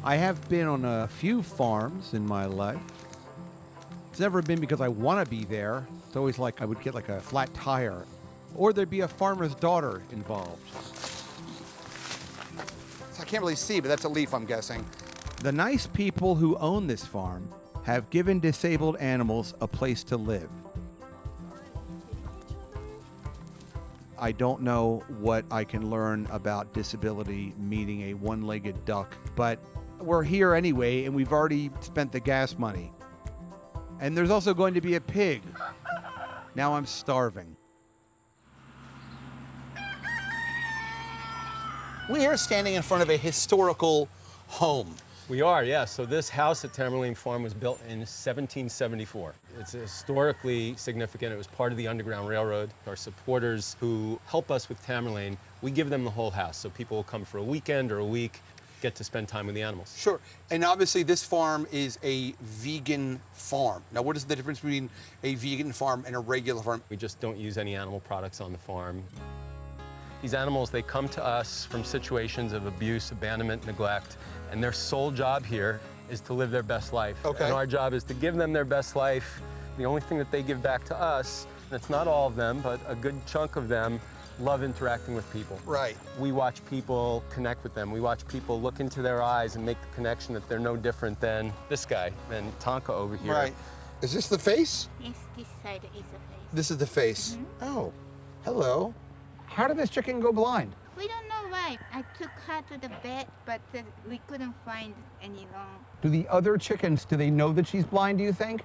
I have been on a few farms in my life. It's never been because I want to be there. It's always like I would get like a flat tire, or there'd be a farmer's daughter involved. I can't really see, but that's a leaf, I'm guessing. The nice people who own this farm have given disabled animals a place to live. I don't know what I can learn about disability meeting a one-legged duck, but we're here anyway, and we've already spent the gas money. And there's also going to be a pig. Now I'm starving. We are standing in front of a historical home. We are, yeah. So this house at Tamerlaine Farm was built in 1774. It's historically significant. It was part of the Underground Railroad. Our supporters who help us with Tamerlaine, we give them the whole house. So people will come for a weekend or a week, get to spend time with the animals. Sure. And obviously this farm is a vegan farm. Now, what is the difference between a vegan farm and a regular farm? We just don't use any animal products on the farm. These animals, they come to us from situations of abuse, abandonment, neglect, and their sole job here is to live their best life. Okay. And our job is to give them their best life. The only thing that they give back to us, and it's not all of them, but a good chunk of them, love interacting with people. Right. We watch people connect with them. We watch people look into their eyes and make the connection that they're no different than this guy, than Tonka over here. Right. Is this the face? Yes, this side is the face. This is the face. Oh, hello. How did this chicken go blind? We don't know why. I took her to the vet, but we couldn't find any wrong. Do the other chickens, do they know that she's blind, do you think?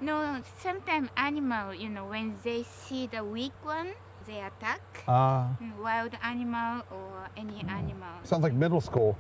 No, sometimes animal, when they see the weak one, they attack. Wild animal or any animal. Sounds like middle school.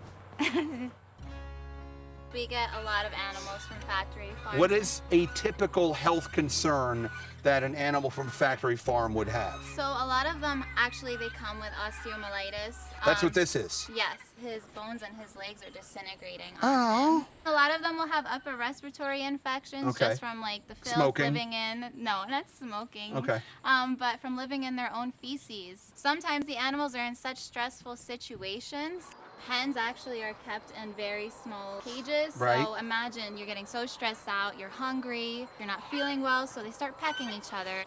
We get a lot of animals from factory farms. What is a typical health concern that an animal from a factory farm would have? So a lot of them, actually, they come with osteomyelitis. That's what this is? Yes, his bones and his legs are disintegrating. Oh. A lot of them will have upper respiratory infections just from like the filth Smoking? living in, no, not smoking. Okay. But from living in their own feces. Sometimes the animals are in such stressful situations. Hens actually are kept in very small cages. Right. So imagine you're getting so stressed out, you're hungry, you're not feeling well, so they start pecking each other.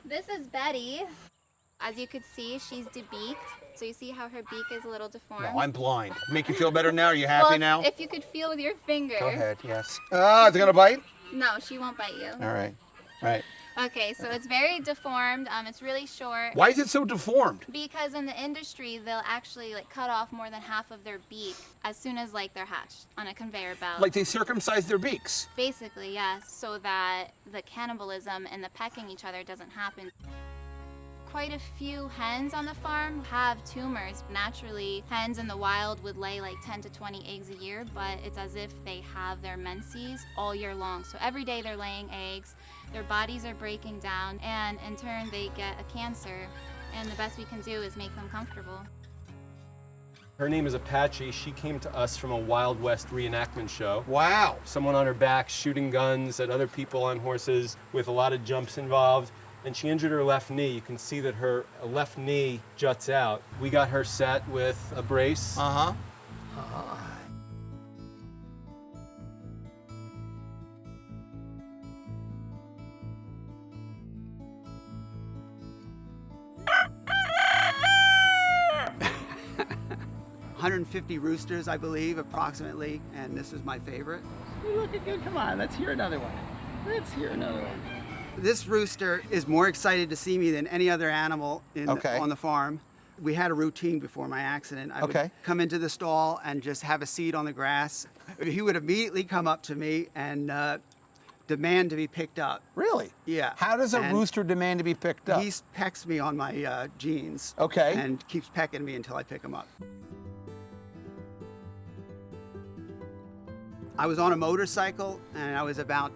This is Betty. As you could see, she's debeaked. So you see how her beak is a little deformed? No, I'm blind. Make you feel better now? Are you happy well, now? If you could feel with your finger. Go ahead, yes. Is it gonna bite? No, she won't bite you. All right, right. Okay, so it's very deformed. It's really short. Why is it so deformed? Because in the industry, they'll actually cut off more than half of their beak as soon as they're hatched on a conveyor belt. Like they circumcise their beaks? Basically, yes, so that the cannibalism and the pecking each other doesn't happen. Quite a few hens on the farm have tumors. Naturally, hens in the wild would lay 10 to 20 eggs a year, but it's as if they have their menses all year long. So every day they're laying eggs, their bodies are breaking down, and in turn they get a cancer. And the best we can do is make them comfortable. Her name is Apache. She came to us from a Wild West reenactment show. Wow. Someone on her back shooting guns at other people on horses with a lot of jumps involved. And she injured her left knee. You can see that her left knee juts out. We got her set with a brace. Uh-huh. 150 roosters, I believe, approximately, and this is my favorite. Look at you, come on, let's hear another one. Let's hear another one. This rooster is more excited to see me than any other animal on the farm. We had a routine before my accident. I would come into the stall and just have a seat on the grass. He would immediately come up to me and demand to be picked up. Really? Yeah. How does a rooster demand to be picked up? He pecks me on my jeans. Okay. And keeps pecking me until I pick him up. I was on a motorcycle and I was about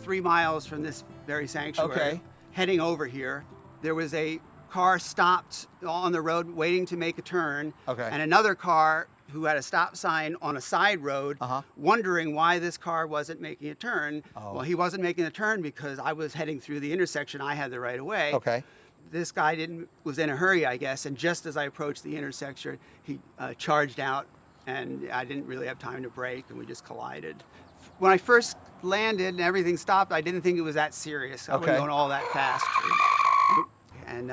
3 miles from this very sanctuary, heading over here. There was a car stopped on the road waiting to make a turn, and another car who had a stop sign on a side road, wondering why this car wasn't making a turn. Well, he wasn't making a turn because I was heading through the intersection. I had the right of way. This guy was in a hurry, I guess, and just as I approached the intersection, he charged out and I didn't really have time to brake, and we just collided. When I first landed and everything stopped, I didn't think it was that serious. I wasn't going all that fast. And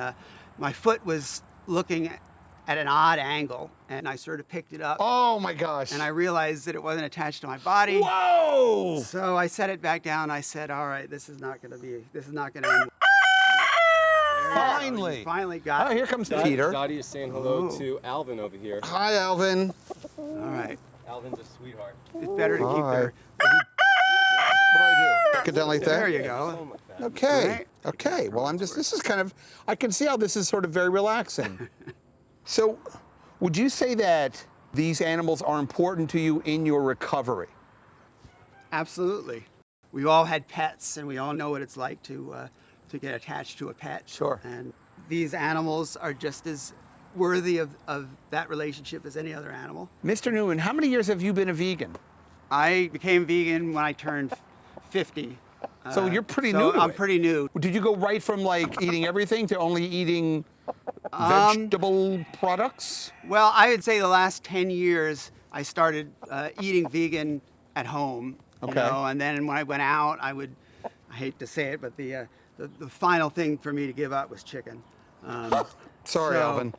my foot was looking at an odd angle, and I sort of picked it up. Oh my gosh. And I realized that it wasn't attached to my body. Whoa! So I set it back down. I said, all right, this is not going to end. Finally. You finally got Oh, here comes Peter. Dottie is saying hello to Alvin over here. Hi, Alvin. All right. Alvin's a sweetheart. It's better to keep their... What do I do? Get down like that? There you go. Something like that. Okay. Right. Okay. Well, this is kind of, I can see how this is sort of very relaxing. So, would you say that these animals are important to you in your recovery? Absolutely. We've all had pets, and we all know what it's like to get attached to a pet. Sure. And these animals are just as worthy of that relationship as any other animal. Mr. Newman, how many years have you been a vegan? I became vegan when I turned 50. So you're pretty so new to I'm it. pretty new. Did you go right from like eating everything to only eating vegetable products? Well, I would say the last 10 years, I started eating vegan at home. Okay. You know, and then when I went out, I hate to say it, but the final thing for me to give up was chicken. Sorry, so- Alvin.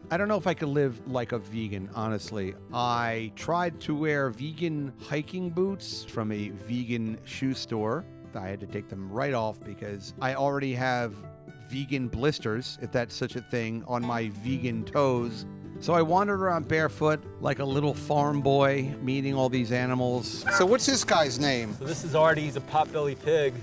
I don't know if I could live like a vegan, honestly. I tried to wear vegan hiking boots from a vegan shoe store. I had to take them right off because I already have vegan blisters, if that's such a thing, on my vegan toes. So I wandered around barefoot like a little farm boy, meeting all these animals. So what's this guy's name? So this is Artie, he's a potbelly pig.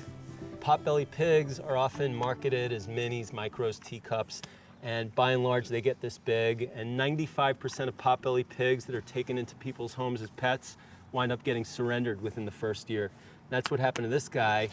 Potbelly pigs are often marketed as minis, micros, teacups, and by and large they get this big, and 95% of potbelly pigs that are taken into people's homes as pets wind up getting surrendered within the first year. That's what happened to this guy.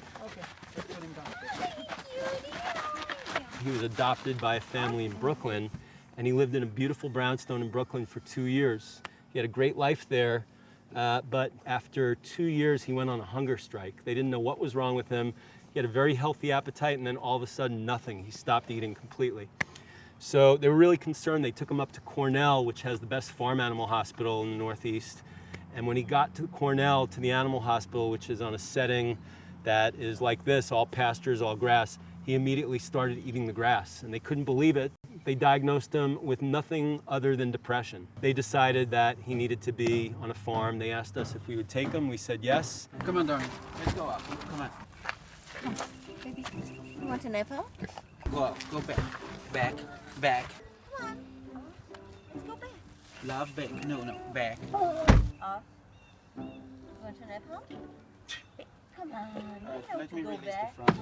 He was adopted by a family in Brooklyn, and he lived in a beautiful brownstone in Brooklyn for 2 years. He had a great life there, but after 2 years he went on a hunger strike. They didn't know what was wrong with him. He had a very healthy appetite, and then all of a sudden nothing. He stopped eating completely. So they were really concerned. They took him up to Cornell, which has the best farm animal hospital in the Northeast. And when he got to Cornell, to the animal hospital, which is on a setting that is like this, all pastures, all grass, he immediately started eating the grass. And they couldn't believe it. They diagnosed him with nothing other than depression. They decided that he needed to be on a farm. They asked us if we would take him. We said yes. Come on, darling. Let's go up. Come on. Baby, you want a nipple? Go up. Go back. Back. Back. Come on. Let's go back. Love back. No, no. Back. Up. You want a nipple? Come on. You Let know me to go release back. the front.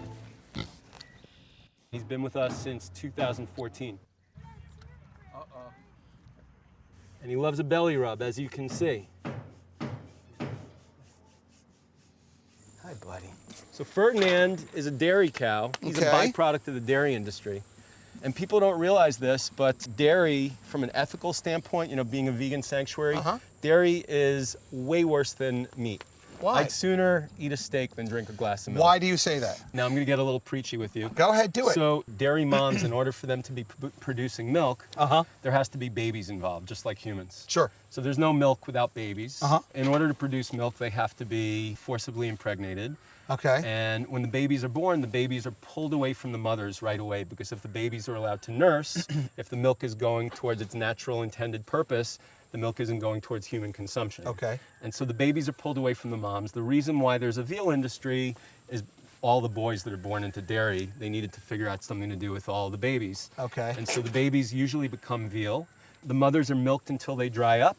He's been with us since 2014. Uh-oh. And he loves a belly rub, as you can see. Hi, buddy. So Ferdinand is a dairy cow. He's a Okay. byproduct of the dairy industry. And people don't realize this, but dairy, from an ethical standpoint, you know, being a vegan sanctuary, dairy is way worse than meat. Why? I'd sooner eat a steak than drink a glass of milk. Why do you say that? Now I'm going to get a little preachy with you. Go ahead, do it. So dairy moms, in order for them to be producing milk, there has to be babies involved, just like humans. Sure. So there's no milk without babies. Uh-huh. In order to produce milk, they have to be forcibly impregnated. Okay. And when the babies are born, the babies are pulled away from the mothers right away, because if the babies are allowed to nurse, if the milk is going towards its natural intended purpose, the milk isn't going towards human consumption. Okay. And so the babies are pulled away from the moms. The reason why there's a veal industry is all the boys that are born into dairy, they needed to figure out something to do with all the babies. Okay. And so the babies usually become veal. The mothers are milked until they dry up.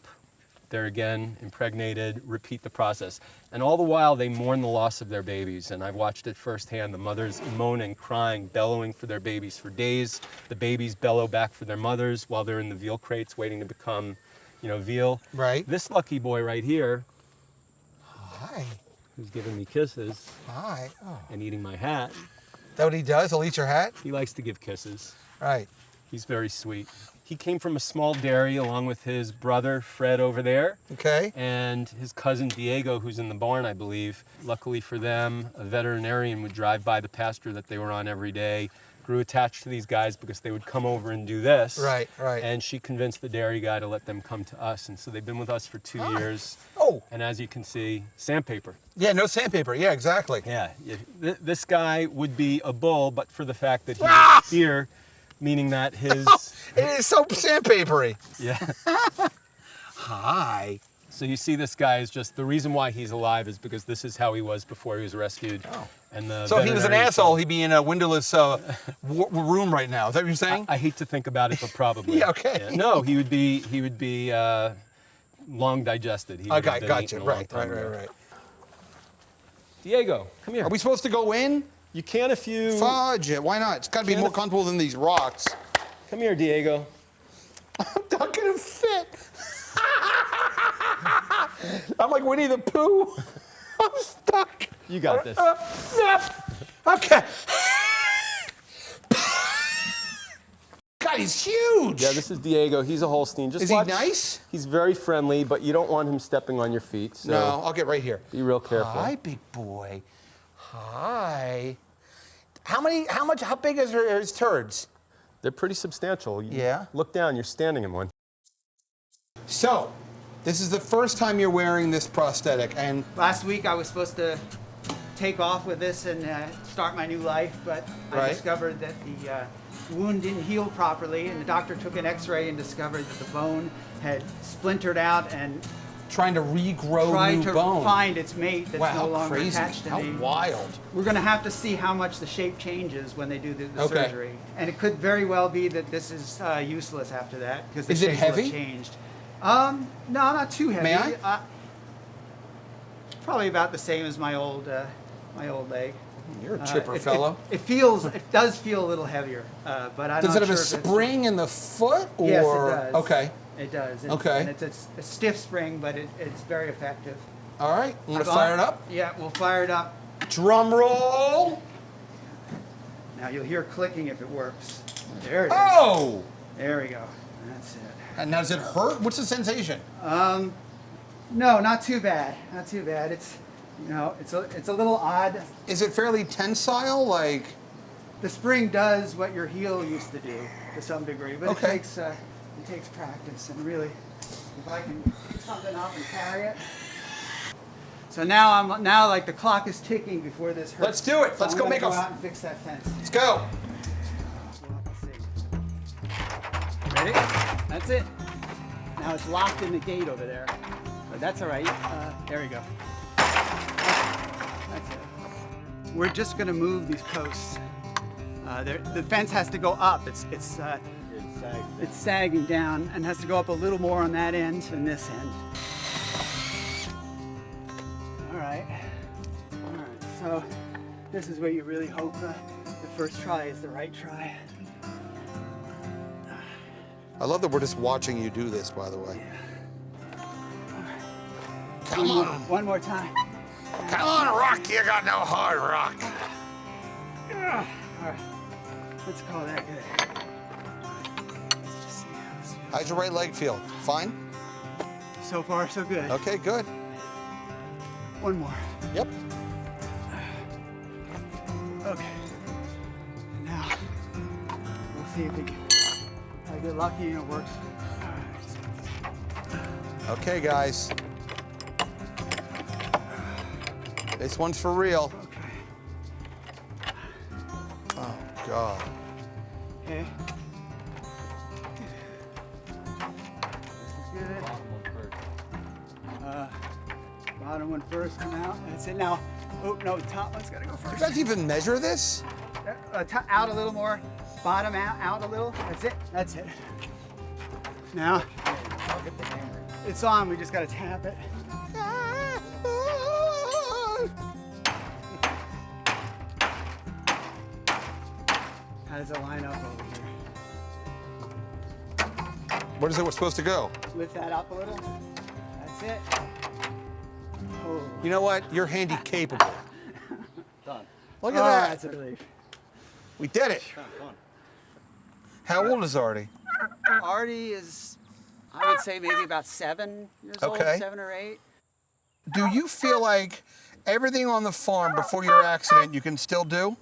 They're again impregnated, repeat the process. And all the while they mourn the loss of their babies. And I've watched it firsthand, the mothers moaning, crying, bellowing for their babies for days. The babies bellow back for their mothers while they're in the veal crates waiting to become, you know, veal. Right. This lucky boy right here, Hi. who's giving me kisses Hi. Oh. and eating my hat, Is that what he does? He'll eat your hat? he likes to give kisses. Right. He's very sweet. He came from a small dairy along with his brother, Fred, over there. Okay. And his cousin Diego, who's in the barn, I believe. Luckily for them, a veterinarian would drive by the pasture that they were on every day, grew attached to these guys because they would come over and do this. Right, right. And she convinced the dairy guy to let them come to us. And so they've been with us for 2 years. Oh. And as you can see, sandpaper. Yeah, no sandpaper. Yeah, exactly. Yeah, this guy would be a bull, but for the fact that he's Ah! a steer, meaning that his... It is so sandpapery. Yeah. Hi. So you see this guy is just, the reason why he's alive is because this is how he was before he was rescued. Oh. And the So if he was an veterinarian asshole, said- he'd be in a windowless room right now. Is that what you're saying? I hate to think about it, but probably. Yeah, okay. Yeah. No, he would be long digested. He would have Okay, been gotcha. eaten a long Right, time right, ago. right. Diego, come here. Are we supposed to go in? You can if you... Fudge it. Why not? It's got to be Can more if- comfortable than these rocks. Come here, Diego. I'm not gonna fit. I'm like Winnie the Pooh. I'm stuck. You got this. Okay. God, he's huge. Yeah, this is Diego. He's a Holstein. Just Is he watch. nice? He's very friendly, but you don't want him stepping on your feet. So No, I'll get right here. be real careful. Hi, big boy. Hi. How big is his turds? They're pretty substantial. Yeah. Look down. You're standing in one. So, this is the first time you're wearing this prosthetic, and Last week I was supposed to take off with this and start my new life, but I Right. discovered that the wound didn't heal properly, and the doctor took an x-ray and discovered that the bone had splintered out and trying to regrow tried new to bone. find its mate that's Wow, no how longer crazy. attached to How me. wild. We're going to have to see how much the shape changes when they do the Okay. surgery. And it could very well be that this is useless after that because the Is it shape will have heavy? changed. No, not too heavy. May I? Probably about the same as my old leg. You're a chipper It fellow. does feel a little heavier, but I'm Does not it have sure a if it's- spring in the foot? Or? Yes, it does. Okay. It does. Okay. And it's a stiff spring, but it's very effective. All right. I'm going to fire it up. Yeah, we'll fire it up. Drum roll. Now you'll hear clicking if it works. There it is. Oh! There we go. That's it. And now does it hurt? What's the sensation? No, not too bad. Not too bad. It's it's a little odd. Is it fairly tensile? Like, The spring does what your heel used to do to some degree, but Okay. it takes practice. And really, if I can pick something up and carry it. So now like the clock is ticking before this hurts. Let's do it. So Let's I'm go gonna make go a- out and fix that fence. let's go. Ready? That's it. Now it's locked in the gate over there, but that's all right. There we go. That's it. We're just gonna move these posts. The fence has to go up. It's sagging down and has to go up a little more on that end than this end. All right. So this is where you really hope the first try is the right try. I love that we're just watching you do this, by the way. Come on. One more time. Come on, Rock. You got no hard rock. All right. Let's call that good. Let's just see how this feels. How's your right leg feel? Fine? So far, so good. Okay, good. One more. Yep. Okay. Now, we'll see if I get lucky and it works. Okay, guys. This one's for real. Okay. Oh, God. Okay. This is good. Bottom one first, come out. That's it. Now, oh no, the top one's gotta go You first. guys even measure this? Out a little more. Bottom out a little. That's it. That's it. Now, it's on. We just gotta tap it. How does it line up over here? Where is it supposed to go? Lift that up a little. That's it. Oh. You know what? You're handy capable. Done. Look at Oh, that. that's a relief. We did it. Fun. How old is Artie? Artie is, I would say, maybe about 7 years Okay. old, 7 or 8. Do you feel like everything on the farm before your accident you can still do?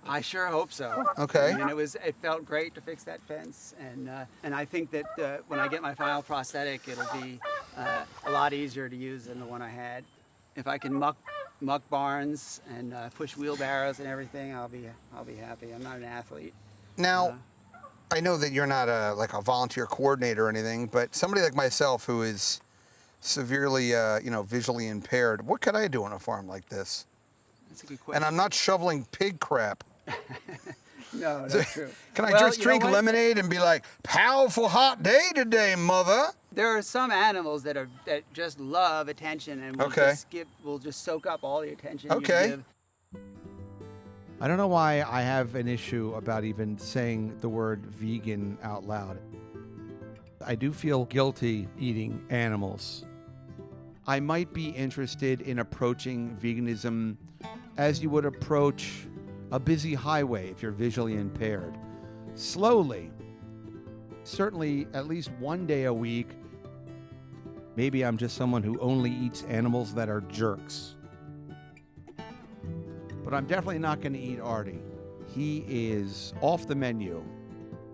I sure hope so. Okay. I mean, it felt great to fix that fence, and I think that when I get my final prosthetic, it'll be a lot easier to use than the one I had. If I can muck barns and push wheelbarrows and everything, I'll be happy. I'm not an athlete. Now, I know that you're not like a volunteer coordinator or anything, but somebody like myself who is severely, visually impaired, what could I do on a farm like this? That's a good question. And I'm not shoveling pig crap. No, that's true. Can I just drink lemonade and be like, powerful hot day today, mother? There are some animals that just love attention and will just soak up all the attention you give. I don't know why I have an issue about even saying the word vegan out loud. I do feel guilty eating animals. I might be interested in approaching veganism as you would approach a busy highway if you're visually impaired. Slowly. Certainly at least one day a week. Maybe I'm just someone who only eats animals that are jerks. But I'm definitely not going to eat Artie. He is off the menu.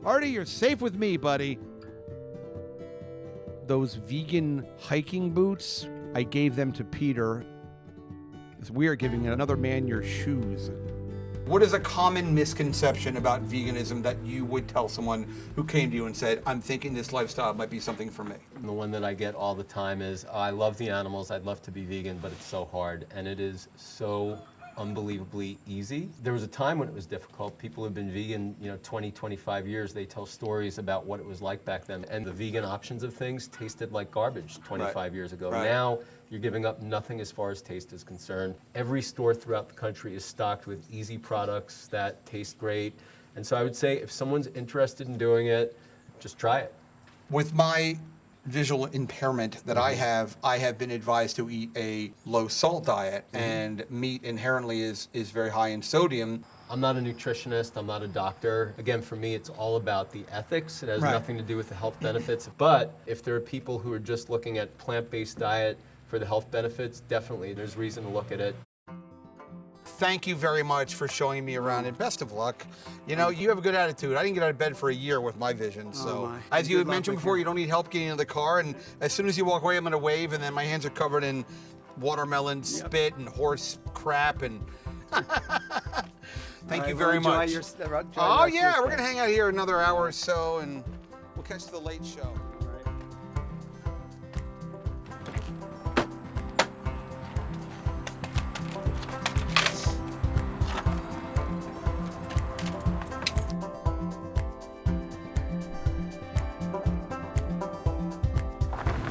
Artie, you're safe with me, buddy. Those vegan hiking boots, I gave them to Peter. It's weird giving another man your shoes. What is a common misconception about veganism that you would tell someone who came to you and said, I'm thinking this lifestyle might be something for me? The one that I get all the time is, I love the animals, I'd love to be vegan, but it's so hard. And it is so unbelievably easy. There was a time when it was difficult. People who've been vegan, 20, 25 years, they tell stories about what it was like back then. And the vegan options of things tasted like garbage 25 years ago. Right. Now, you're giving up nothing as far as taste is concerned. Every store throughout the country is stocked with easy products that taste great. And so I would say if someone's interested in doing it, just try it. With my visual impairment that I have been advised to eat a low salt diet, and meat inherently is very high in sodium. I'm not a nutritionist, I'm not a doctor. Again, for me, it's all about the ethics. It has nothing to do with the health benefits. But if there are people who are just looking at plant-based diet for the health benefits, definitely there's reason to look at it. Thank you very much for showing me around, and best of luck. You have a good attitude. I didn't get out of bed for a year with my vision, so. As you had mentioned before, you don't need help getting into the car, and as soon as you walk away, I'm gonna wave, and then my hands are covered in watermelon spit and horse crap, and thank you very much. Oh yeah, we're gonna hang out here another hour or so, and we'll catch the late show.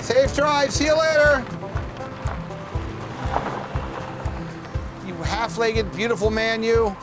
Safe drive, see you later. You half-legged, beautiful man, you.